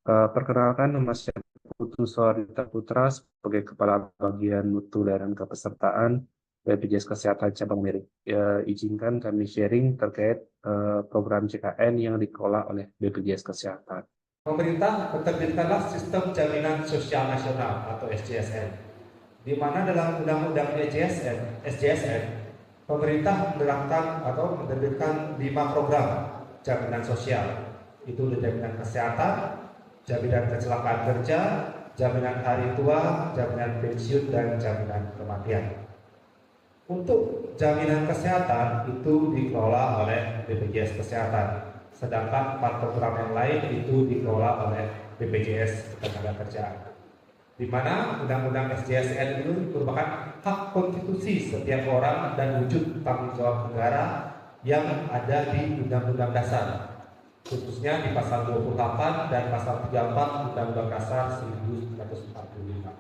Perkenalkan, nama saya Putu Sawarita Putra sebagai Kepala Bagian Mutu Layanan Kepesertaan BPJS Kesehatan Cabang Miring. Izinkan kami sharing terkait program CKN yang dikelola oleh BPJS Kesehatan. Pemerintah menerbitkanlah Sistem Jaminan Sosial Nasional atau SJSN, di mana dalam Undang-Undang SJSN, pemerintah menerapkan atau menerbitkan 5 program jaminan sosial, itu jaminan kesehatan, jaminan kecelakaan kerja, jaminan hari tua, jaminan pensiun, dan jaminan kematian. Untuk jaminan kesehatan itu dikelola oleh BPJS Kesehatan, sedangkan 4 program yang lain itu dikelola oleh BPJS Ketenagakerjaan. Di mana Undang-Undang SJSN itu merupakan hak konstitusi setiap orang dan wujud tanggung jawab negara yang ada di Undang-Undang Dasar, khususnya di pasal 28 dan pasal 34 Undang-Undang Dasar 1945.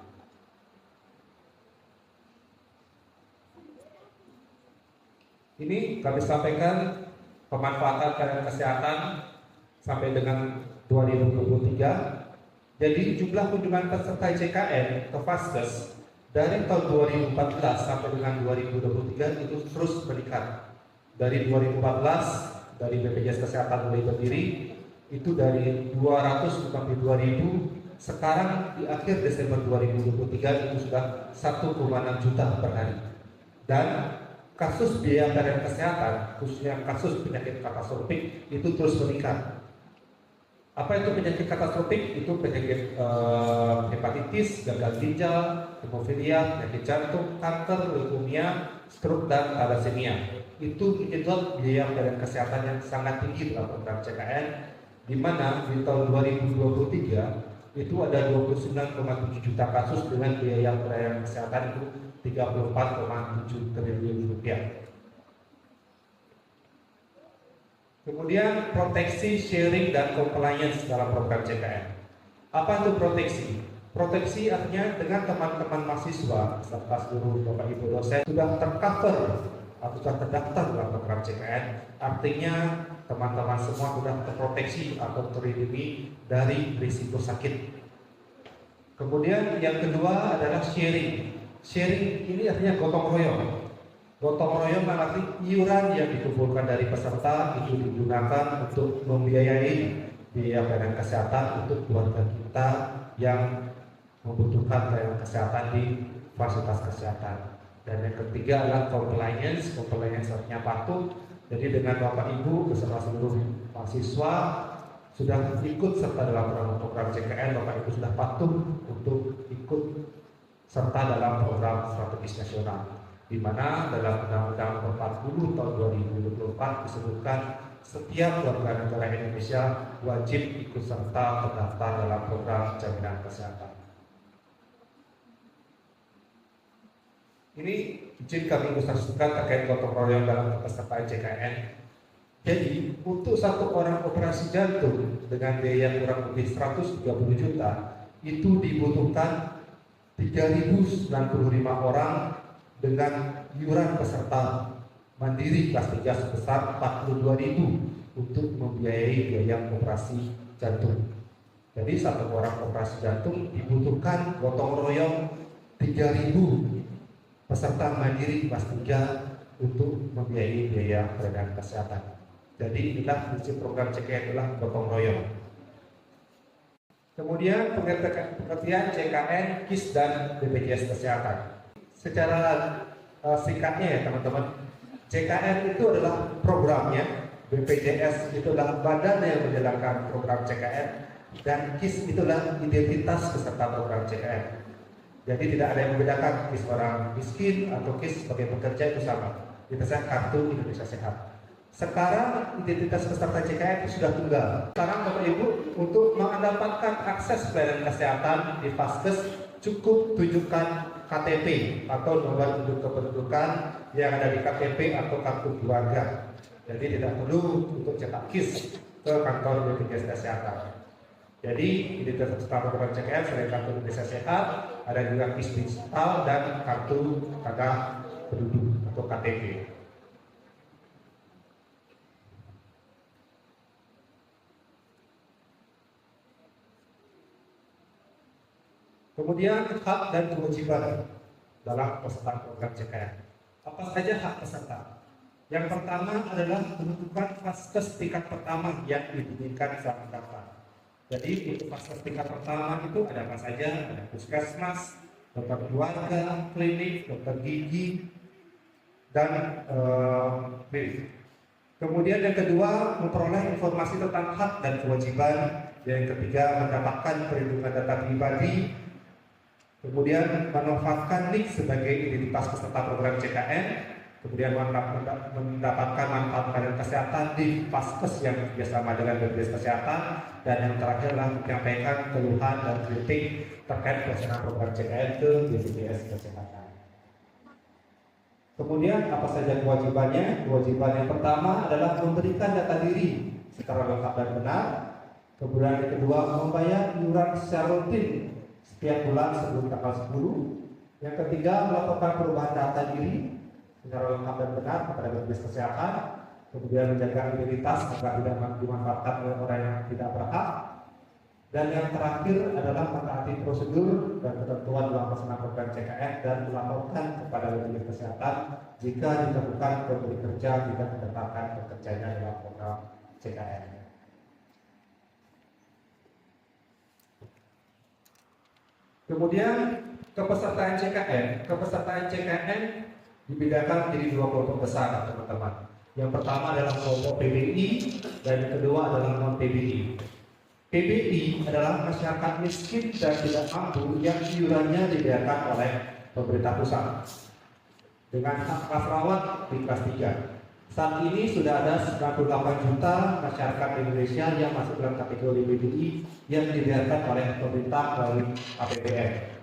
Ini kami sampaikan pemanfaatan pelayanan kesehatan sampai dengan 2023. Jadi jumlah kunjungan peserta JKN ke Vaskes dari tahun 2014 sampai dengan 2023 itu terus meningkat. Dari 2014 dari BPJS Kesehatan mulai berdiri itu dari 252.000, sekarang di akhir Desember 2023 itu sudah 1,6 juta per hari. Dan kasus biaya pelayanan kesehatan, khususnya kasus penyakit katastrofik itu terus meningkat. Apa itu penyakit katastrofik? Itu penyakit hepatitis, gagal ginjal, hemofilia, penyakit jantung, kanker, leukemia, stroke, dan thalassemia. Itu menyedot biaya pelayanan kesehatan yang sangat tinggi dalam program CKN, di mana di tahun 2023 itu ada 29,7 juta kasus dengan biaya pelayanan kesehatan itu 34,7 triliun rupiah. Kemudian proteksi, sharing, dan compliance dalam program CKN. Apa itu proteksi? Proteksi artinya dengan teman-teman mahasiswa serta seluruh Bapak Ibu dosen sudah tercover atau sudah terdaftar dalam program CKN. Artinya teman-teman semua sudah terproteksi atau terlindungi dari risiko sakit. Kemudian yang kedua adalah sharing. Sharing ini artinya gotong royong. Gotong royong berarti iuran yang dikumpulkan dari peserta itu digunakan untuk membiayai biaya pelayanan kesehatan untuk keluarga kita yang membutuhkan pelayanan kesehatan di fasilitas kesehatan. Dan yang ketiga adalah compliance. Compliance artinya patuh. Jadi dengan Bapak Ibu beserta seluruh mahasiswa sudah ikut serta dalam program CKN, Bapak Ibu sudah patuh untuk ikut serta dalam program strategis nasional, di mana dalam Undang-Undang 40 tahun 2024 disebutkan setiap warga negara Indonesia wajib ikut serta terdaftar dalam program jaminan kesehatan. Ini izin kami ilustrasikan terkait gotong royong dalam kepesertaan JKN. Jadi untuk satu orang operasi jantung dengan biaya kurang lebih 130 juta itu dibutuhkan 3.095 orang dengan iuran peserta mandiri kelas 3 sebesar 42.000 untuk membiayai biaya operasi jantung. Jadi satu orang operasi jantung dibutuhkan gotong royong 3.000 peserta mandiri kelas 3 untuk membiayai biaya pelayanan kesehatan. Jadi inilah prinsip program CKN adalah gotong royong. Kemudian pengertian CKN, KIS, dan BPJS Kesehatan. Secara singkatnya ya teman-teman, CKN itu adalah programnya, BPJS itu adalah badan yang menjalankan program CKN, dan KIS itulah identitas peserta program CKN. Jadi tidak ada yang membedakan KIS orang miskin atau KIS sebagai pekerja itu sama. Identitasnya Kartu Indonesia Sehat. Sekarang identitas peserta CKN itu sudah tunggal. Sekarang Bapak Ibu untuk mendapatkan akses pelayanan kesehatan di Vaskes cukup tunjukkan KTP atau nomor induk kependudukan yang ada di KTP atau kartu keluarga. Jadi tidak perlu untuk cetak KIS ke kantor BPJS Kesehatan. Jadi identitas peserta program CKN selain kartu Indonesia Sehat ada juga KIS digital dan kartu tanda penduduk atau KTP. Kemudian hak dan kewajiban dalam peserta program JKN. Apa saja hak peserta? Yang pertama adalah menentukan vaskes tingkat pertama yang didirikan saat mendaftar. Jadi untuk vaskes tingkat pertama itu ada apa saja? Ada puskesmas, dokter keluarga, klinik, dokter gigi, dan klinik. Kemudian yang kedua, memperoleh informasi tentang hak dan kewajiban. Yang ketiga, mendapatkan perlindungan data pribadi. Kemudian memanfaatkan NIK sebagai identitas peserta program JKN. Kemudian mendapatkan manfaat pelayanan kesehatan di vaskes yang bekerjasama dengan BPJS Kesehatan. Dan yang terakhir adalah menyampaikan keluhan dan kritik terkait pelaksanaan program JKN ke BPJS Kesehatan. Kemudian apa saja kewajibannya? Kewajiban yang pertama adalah memberikan data diri secara lengkap dan benar. Kemudian yang kedua, membayar iuran secara rutin setiap bulan sebelum tanggal 10. Yang ketiga, melakukan perubahan data diri secara lengkap dan benar kepada BPJS Kesehatan. Kemudian menjaga identitas agar tidak dimanfaatkan oleh orang yang tidak berhak. Dan yang terakhir adalah mentaati prosedur dan ketentuan dalam pelaksanaan program JKN dan melaporkan kepada BPJS Kesehatan jika ditemukan pemberi kerja tidak mendapatkan pekerjanya dalam program JKN. Kemudian kepesertaan JKN dibedakan menjadi dua kelompok besar, teman-teman. Yang pertama adalah kelompok PBI dan yang kedua adalah non PBI. PBI adalah masyarakat miskin dan tidak mampu yang iurannya dibayarkan oleh pemerintah pusat dengan hak kelas rawat di kelas 3. Saat ini sudah ada 98 juta masyarakat Indonesia yang masuk dalam kategori PBI yang dibayarkan oleh pemerintah melalui APBN.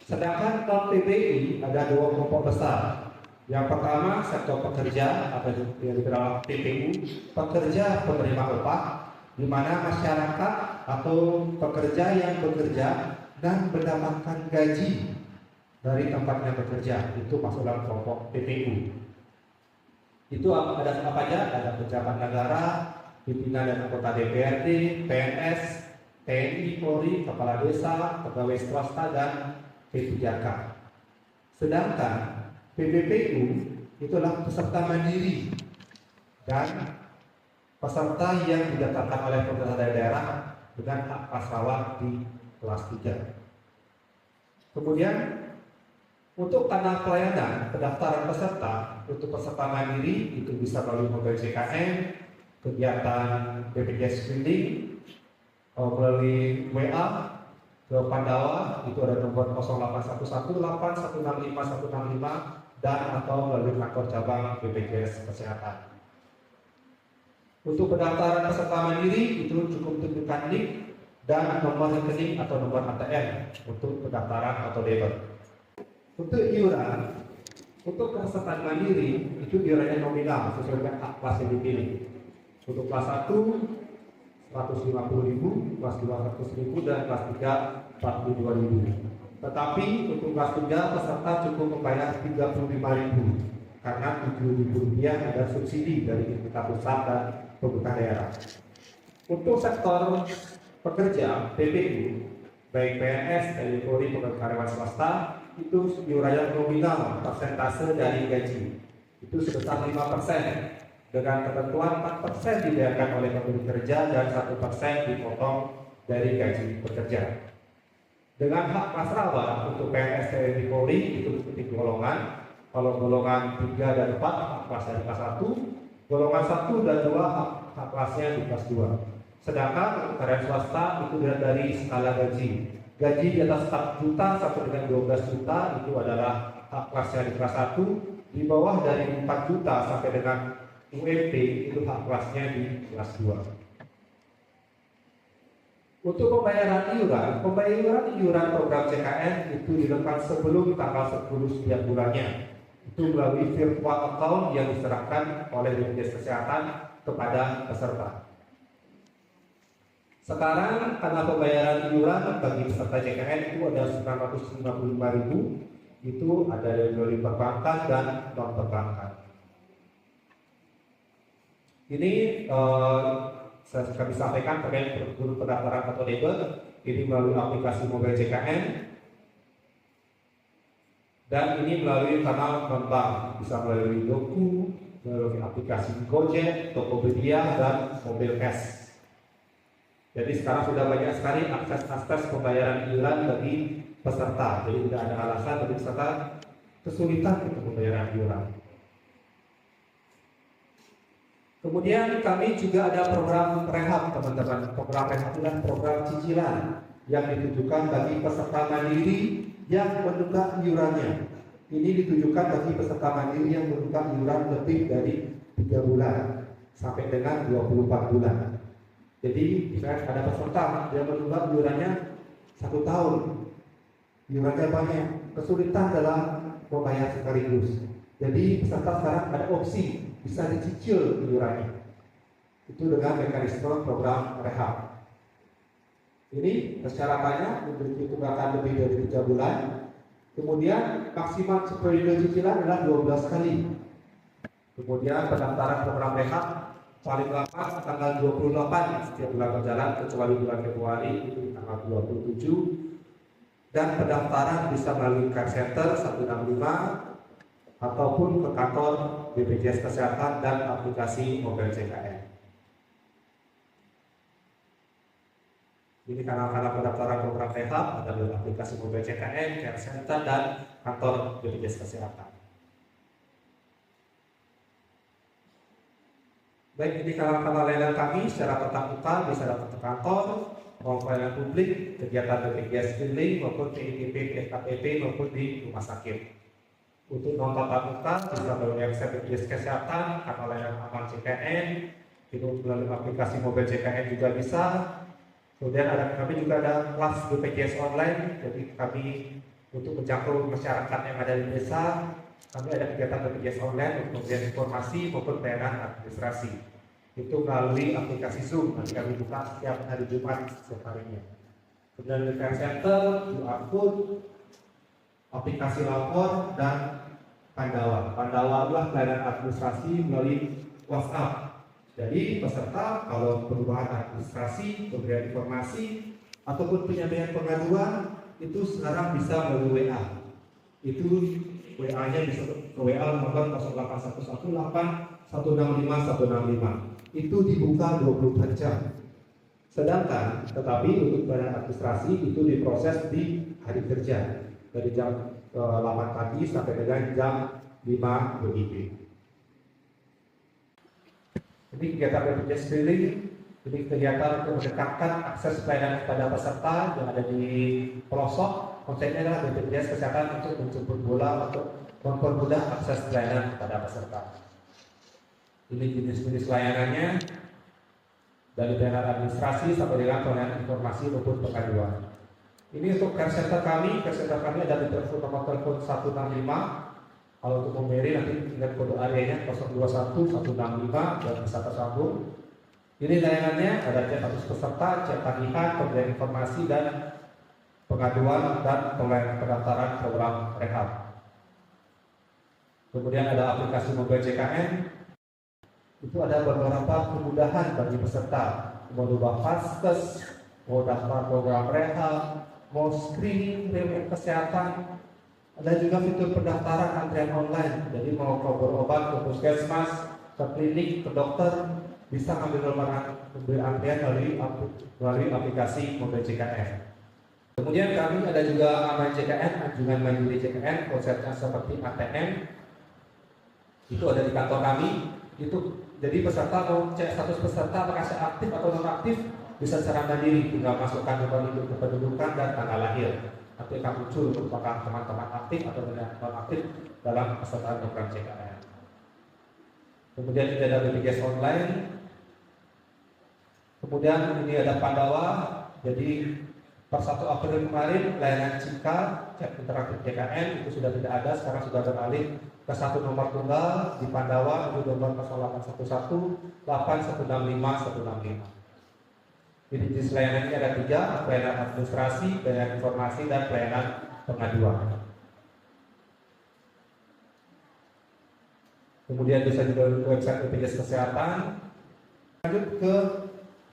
Sedangkan non PBI ada dua kelompok besar. Yang pertama sektor pekerja atau yang dikenal PPU, pekerja penerima upah, di mana masyarakat atau pekerja yang bekerja dan mendapatkan gaji dari tempatnya bekerja, itu masuk dalam kelompok PPU. Itu ada apa aja? Ada pejabat negara, pimpinan dan anggota DPRD, PNS, TNI, Polri, kepala desa, pegawai swasta dan P3K. Sedangkan PBPU itulah peserta mandiri dan peserta yang didaftarkan oleh pemerintah daerah dengan hak kelas rawat di kelas 3. Kemudian untuk kanal pelayanan pendaftaran peserta untuk peserta mandiri itu bisa melalui mobile JKN, kegiatan BPJS screening, melalui WA ke Pandawa itu ada nomor 08118165 dan atau melalui kantor cabang BPJS Kesehatan. Untuk pendaftaran peserta mandiri itu cukup tunjukkan NIK dan nomor rekening atau nomor ATM untuk pendaftaran atau debit. Untuk iuran, untuk peserta mandiri itu iurannya nominal sesuai dengan hak kelas yang dipilih. Untuk kelas 1 150.000, kelas 2 100.000 dan kelas 3 42.000. Tetapi untuk kelas 3 peserta cukup membayar 35.000 karena Rp7.000 ada subsidi dari pemerintah pusat dan pemerintah daerah. Untuk sektor pekerja PPU, baik PNS, TNI, Polri, karyawan swasta, itu iuran nominal persentase dari gaji itu sebesar 5% dengan ketentuan 4% dibayarkan oleh pemberi kerja dan 1% dipotong dari gaji pekerja. Dengan hak kelas rawat untuk PNS, TNI, Polri itu seperti golongan. Kalau golongan 3 dan 4 hak kelasnya di kelas 1, golongan 1 dan 2 hak kelasnya di kelas 2. Sedangkan untuk karyawan swasta itu dilihat dari skala gaji. Gaji di atas 4 juta sampai dengan 12 juta itu adalah hak kelasnya di kelas 1. Di bawah dari 4 juta sampai dengan UMP itu hak kelasnya di kelas 2. Untuk pembayaran iuran program JKN itu dilakukan sebelum tanggal 10 setiap bulannya. Itu melalui virtual account yang diserahkan oleh BPJS Kesehatan kepada peserta. Sekarang karena pembayaran iuran bagi peserta JKN itu ada 955.000, itu ada dari perbankan dan non perbankan. Ini kami sampaikan terkait prosedur pendaftaran atau debit ini melalui aplikasi mobile JKN. Dan ini melalui kanal non-bank, bisa melalui Doku, melalui aplikasi Gojek, Tokopedia, dan Mobil Cash. Jadi sekarang sudah banyak sekali akses pembayaran iuran bagi peserta. Jadi tidak ada alasan bagi peserta kesulitan untuk pembayaran iuran. Kemudian kami juga ada program rehab, teman-teman. Program rehab dan program cicilan yang ditujukan bagi peserta mandiri yang menunggak iurannya. Ini ditujukan bagi peserta mandiri yang menunggak iuran lebih dari 3 bulan sampai dengan 24 bulan. Jadi misalnya ada peserta yang menunggak iurannya 1 tahun, iurannya banyak, kesulitan dalam membayar sekaligus. Jadi peserta sekarang ada opsi bisa dicicil iurannya. Itu dengan mekanisme program rehab. Ini persyaratannya memiliki tunggakan lebih dari 3 bulan. Kemudian maksimal periode cicilan adalah 12 kali. Kemudian pendaftaran program rehab paling lambat tanggal 28 setiap bulan berjalan kecuali bulan Februari itu tanggal 27. Dan pendaftaran bisa melalui care center 165 ataupun ke kantor BPJS Kesehatan dan aplikasi Mobil JKN. Ini kanal-kanal pendaftaran program rehab adalah aplikasi Mobil JKN, care center, dan kantor BPJS Kesehatan. Baik, ini kanal-kanal layanan kami secara tatap muka bisa datang ke kantor, maupun pelayanan publik, kegiatan BPJS keliling maupun PITP, FKPP maupun di rumah sakit. Untuk non tatap muka bisa melalui website BPJS Kesehatan, kanal layanan aman JKN, itu melalui aplikasi Mobil JKN juga bisa. Kemudian kami juga ada kelas BPJS online, jadi kami untuk menjangkau masyarakat yang ada di desa, kami ada kegiatan BPJS online untuk memberikan informasi maupun pelayanan administrasi. Itu melalui aplikasi Zoom, nanti kami buka setiap hari Jumat setiap harinya. Kemudian di care center, QR code, aplikasi lapor, dan Pandawa. Pandawa adalah pelayanan administrasi melalui WhatsApp. Jadi peserta kalau perubahan administrasi, pemberian informasi, ataupun penyampaian pengaduan itu sekarang bisa melalui WA. Itu WA-nya bisa ke WA nomor 08118165 itu dibuka 24 jam. Sedangkan tetapi untuk pelayanan administrasi itu diproses di hari kerja dari jam 8 pagi sampai dengan jam 5 WIB. Ini kegiatan BPJS keliling, jadi kegiatan untuk mendekatkan akses pelayanan kepada peserta yang ada di pelosok. Konsepnya adalah BPJS Kesehatan untuk menjemput bola untuk mempermudah akses pelayanan kepada peserta. Ini jenis-jenis layanannya dari pelayanan administrasi sampai dengan pelayanan informasi maupun pengaduan. Ini untuk care center kami ada di nomor telepon 165. Kalau untuk memberi nanti ingat kode areanya 021 165 dan bisa tersambung. Ini layanannya ada cek status peserta, cek tagihan, pemberian informasi dan pengaduan dan pelayanan pendaftaran program rehab. Kemudian ada aplikasi Mobil JKN. Itu ada beberapa kemudahan bagi peserta. Mau ubah vaskes, mau daftar program rehab, mau screening riwayat kesehatan. Ada juga fitur pendaftaran antrian online. Jadi mau berobat ke puskesmas, ke klinik, ke dokter, bisa ambil nomor antrian melalui aplikasi Mobil JKN. Kemudian kami ada juga Aman JKN, Anjungan Mandiri JKN, konsepnya seperti ATM. Itu ada di kantor kami. Itu jadi peserta mau cek status peserta apakah aktif atau non aktif bisa secara mandiri, tinggal masukkan nomor induk kependudukan dan tanggal lahir. Nanti akan muncul untuk apakah teman-teman aktif atau non aktif dalam peserta program JKN. Kemudian ini ada BPJS online. Kemudian ini ada Pandawa. Jadi per 1 April kemarin layanan Cika cek interaktif JKN itu sudah tidak ada, sekarang sudah beralih ke satu nomor tunggal di Pandawa itu nomor 0811 8165 165. Jadi jenis layanan ini ada 3, pelayanan administrasi, pelayanan informasi, dan pelayanan pengaduan. Kemudian bisa juga website BPJS Kesehatan. Lanjut ke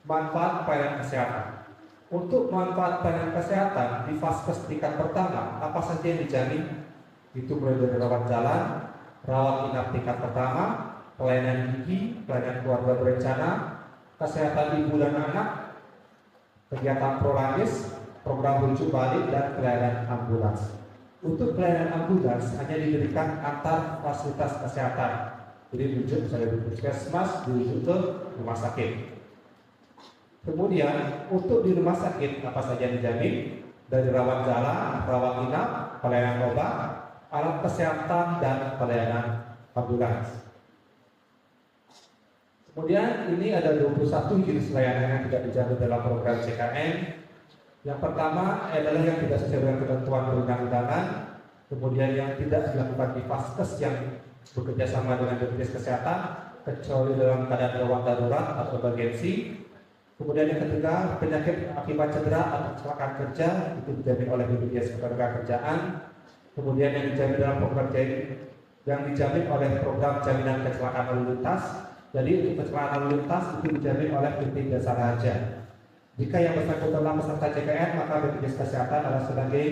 manfaat pelayanan kesehatan. Untuk manfaat pelayanan kesehatan di fase tingkat pertama, apa saja yang dijamin? Itu mulai dari rawat jalan, rawat inap tingkat pertama, pelayanan gigi, pelayanan keluarga berencana, kesehatan ibu dan anak, kegiatan prologis, program rujuk balik, dan pelayanan ambulans. Untuk pelayanan ambulans hanya diberikan antar fasilitas kesehatan. Jadi rujuk misalnya di puskesmas, dirujuk ke rumah sakit. Kemudian untuk di rumah sakit apa saja dijamin? Dari rawat jalan, rawat inap, pelayanan obat, alat kesehatan, dan pelayanan ambulans. Kemudian ini ada 21 jenis layanan yang tidak dijamin dalam program CKN. Yang pertama adalah yang tidak sesuai dengan ketentuan perundang-undangan, kemudian yang tidak dilakukan di Vaskes yang bekerja sama dengan BPJS Kesehatan, kecuali dalam keadaan gawat darurat atau emergensi. Kemudian yang ketiga, penyakit akibat cedera atau kecelakaan kerja itu dijamin oleh BPJS Ketenagakerjaan. Kemudian yang dijamin dalam program yang dijamin oleh program jaminan kecelakaan lalu lintas. Jadi untuk kecelakaan lalu lintas itu dijamin oleh PT Jasa Raja. Jika yang bersangkutan adalah peserta CKN, maka BPJS Kesehatan adalah sebagai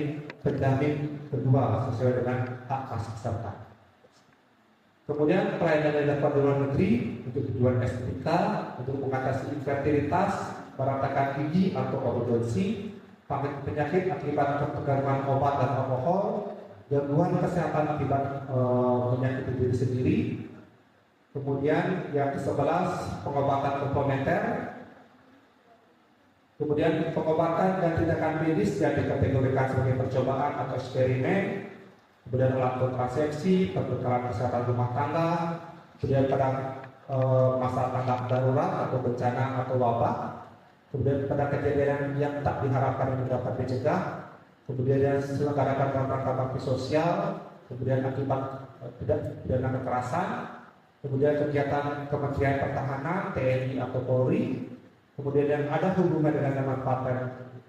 penjamin kedua sesuai dengan hak pas peserta. Kemudian pelayanan yang dilakukan di luar negeri untuk tujuan estetika, untuk mengatasi infertilitas, merantakan gigi atau ortodonsi, penyakit akibat ketergantungan obat dan alkohol, gangguan kesehatan akibat penyakit diri sendiri. Kemudian yang ke-11 pengobatan komplementer. Kemudian pengobatan dan tindakan medis yang dikategorikan sebagai percobaan atau eksperimen. Kemudian alat kontrasepsi, perbekalan kesehatan rumah tangga, kemudian pada masa tanggap darurat atau bencana atau wabah, kemudian pada kejadian yang tak diharapkan yang dapat dicegah, kemudian yang diselenggarakan dalam rangka bakti sosial, kemudian akibat tidak pidana kekerasan, kemudian kegiatan Kementerian Pertahanan, TNI atau Polri, kemudian yang ada hubungan dengan manfaat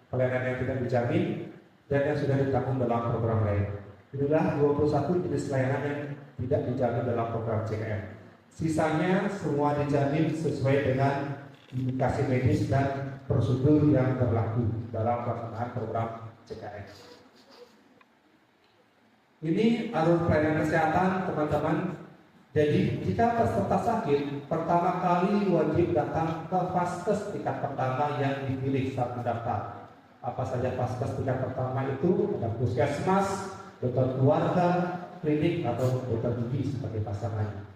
pelayanan yang tidak dijamin dan yang sudah ditanggung dalam program lain. Inilah 21 jenis layanan yang tidak dijamin dalam program CKN. Sisanya semua dijamin sesuai dengan indikasi medis dan prosedur yang berlaku dalam pelaksanaan program CKN. Ini alur pelayanan kesehatan, teman-teman. Jadi jika peserta sakit, pertama kali wajib datang ke Vaskes tingkat pertama yang dipilih saat mendaftar. Apa saja Vaskes tingkat pertama itu? Ada puskesmas, dokter keluarga, klinik, atau dokter gigi sebagai pasangannya.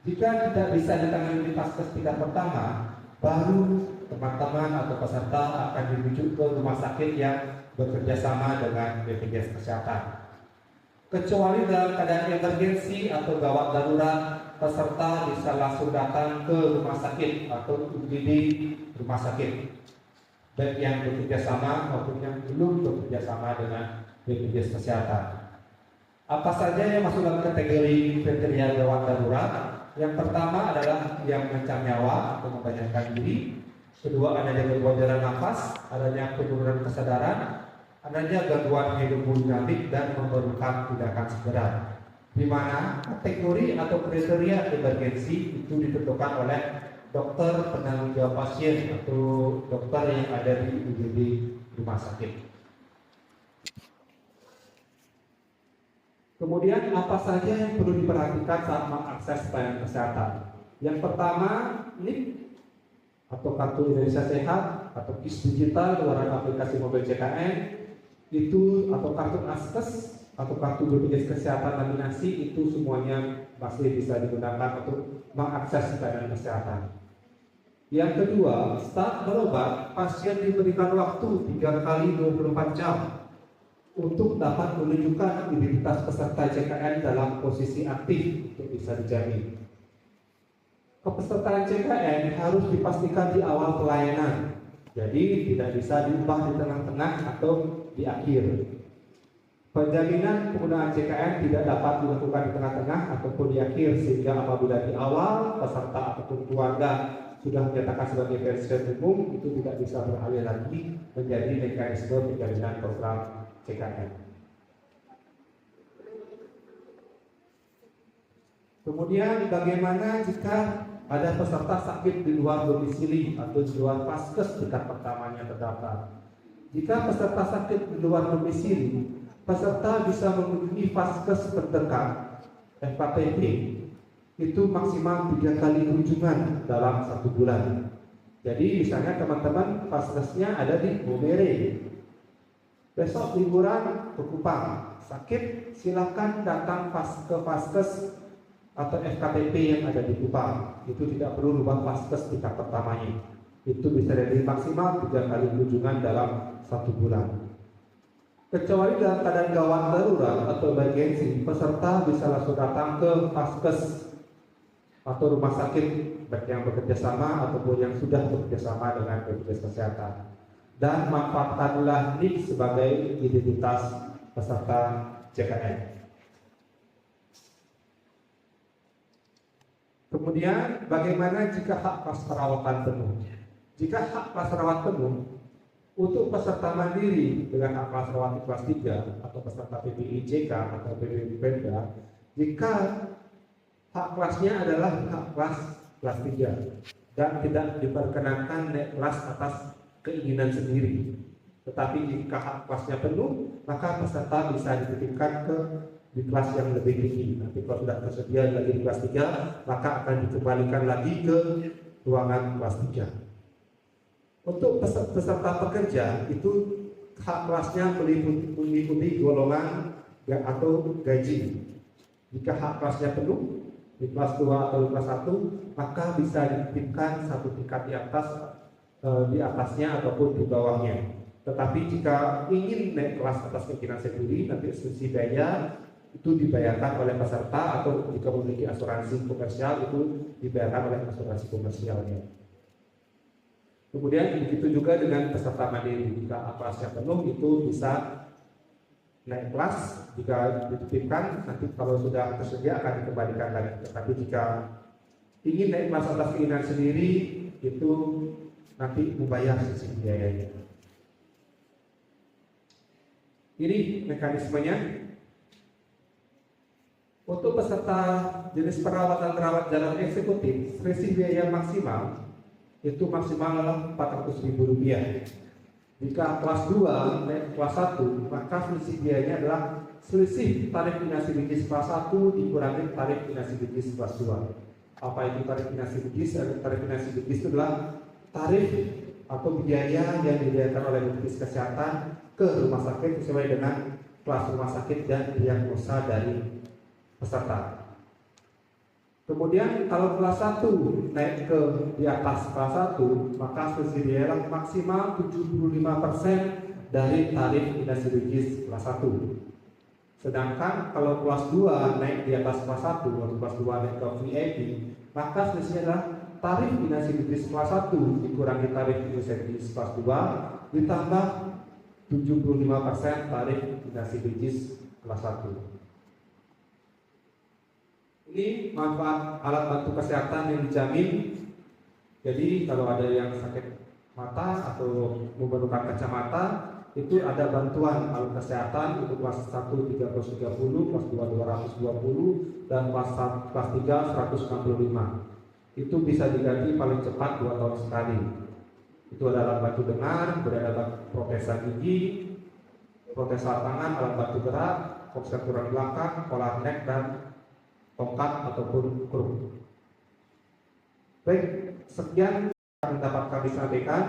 Jika tidak bisa ditangani di Vaskes tingkat pertama, baru teman-teman atau peserta akan dirujuk ke rumah sakit yang bekerja sama dengan BPJS Kesehatan. Kecuali dalam keadaan emergensi atau gawat darurat, peserta bisa langsung datang ke rumah sakit atau UGD rumah sakit, baik yang bekerja sama maupun yang belum bekerja sama dengan BPJS Kesehatan. Apa saja yang masuk dalam kategori kriteria gawat darurat? Yang pertama adalah yang mengancam nyawa atau membahayakan diri. Kedua, adanya gangguan jalan nafas, adanya penurunan kesadaran, adanya gangguan hemodinamik dan memerlukan tindakan segera. Di mana kategori atau kriteria emergensi itu ditentukan oleh dokter penanggung jawab pasien atau dokter yang ada di UGD rumah sakit. Kemudian apa saja yang perlu diperhatikan saat mengakses pelayanan kesehatan? Yang pertama, NIP atau Kartu Indonesia Sehat atau KIS digital dengan aplikasi mobil CKN itu, atau kartu Askes atau kartu BPJS Kesehatan laminasi, itu semuanya masih bisa digunakan untuk mengakses pelayanan kesehatan. Yang kedua, saat berobat, pasien diberikan waktu 3 kali 24 jam untuk dapat menunjukkan identitas peserta CKN dalam posisi aktif untuk bisa dijamin. Kepesertaan CKN harus dipastikan di awal pelayanan, jadi tidak bisa diubah di tengah-tengah atau di akhir. Penjaminan penggunaan CKN tidak dapat dilakukan di tengah-tengah ataupun di akhir, sehingga apabila di awal peserta ataupun keluarga sudah menyatakan sebagai pasien umum, itu tidak bisa beralih lagi menjadi mekanisme penjaminan program CKN. Kemudian bagaimana jika ada peserta sakit di luar domisili atau di luar Vaskes tingkat pertamanya terdaftar? Jika peserta sakit di luar domisili, peserta bisa mengunjungi vaskes terdekat FKTP itu maksimal 3 kali kunjungan dalam 1 bulan. Jadi misalnya teman-teman vaskesnya ada di Bobere, besok liburan ke Kupang, sakit silakan datang ke vaskes atau FKTP yang ada di Kupang. Itu tidak perlu rubah vaskes tingkat pertamanya. Itu bisa jadi maksimal 3 kali kunjungan dalam 1 bulan. Kecuali dalam keadaan gawat darurat atau emergensi, peserta bisa langsung datang ke vaskes atau rumah sakit baik yang bekerja sama ataupun yang sudah bekerja sama dengan BPJS Kesehatan, dan manfaatkanlah NIK sebagai identitas peserta JKN. Kemudian bagaimana jika hak praperawatan penuh? Jika hak praperawat penuh untuk peserta mandiri dengan hak praperawat kelas 3 atau peserta PBI JK atau PBI Pemda, jika hak kelasnya adalah hak kelas 3 dan tidak diperkenankan naik kelas atas keinginan sendiri. Tetapi jika hak kelasnya penuh, maka peserta bisa dititipkan di kelas yang lebih tinggi. Nanti kalau sudah tersedia lagi di kelas 3, maka akan dikembalikan lagi ke ruangan kelas 3. Untuk peserta pekerja itu hak kelasnya mengikuti golongan atau gaji. Jika hak kelasnya penuh di kelas 2 atau di kelas 1, maka bisa dititipkan satu tingkat di atasnya ataupun di bawahnya. Tetapi jika ingin naik kelas atas keinginan sendiri, nanti selisih biaya itu dibayarkan oleh peserta, atau jika memiliki asuransi komersial itu dibayarkan oleh asuransi komersialnya. Kemudian begitu juga dengan peserta mandiri, jika kelasnya penuh itu bisa naik kelas, jika dititipkan nanti kalau sudah tersedia akan dikembalikan lagi. Tetapi jika ingin naik kelas atas keinginan sendiri itu nanti membayar sisi biayanya. Ini mekanismenya. Untuk peserta jenis perawatan rawat jalan eksekutif, selisih biaya maksimal itu maksimal Rp400.000. Jika kelas 2 naik kelas 1, maka selisih biayanya adalah selisih tarif inasi bijis kelas 1 dikurangi tarif inasi bijis kelas 2. Apa itu tarif inasi bijis? Tarif inasi bijis itu adalah tarif atau biaya yang dibayarkan oleh BPJS Kesehatan ke rumah sakit sesuai dengan kelas rumah sakit dan diagnosa dari peserta. Kemudian kalau kelas 1 naik ke di atas kelas 1, maka selisih biaya maksimal 75% dari tarif inasi bijis kelas 1. Sedangkan kalau kelas 2 naik di atas kelas 1, atau kelas 2 naik ke VIP, maka selisihnya adalah tarif inasi bijis kelas 1 dikurangi tarif inasi bijis kelas 2 ditambah 75% tarif inasi bijis kelas 1. Ini manfaat alat bantu kesehatan yang dijamin. Jadi kalau ada yang sakit mata atau memerlukan kacamata, itu ada bantuan alat kesehatan untuk kelas 1 330, kelas 2 220, dan kelas 3 165. Itu bisa diganti paling cepat 2 tahun sekali. Itu ada alat bantu dengar, ada protesa gigi, protesa tangan, alat bantu gerak, offset tulang belakang, polar neck, dan tongkat ataupun krum. Baik, sekian yang dapat kami sampaikan.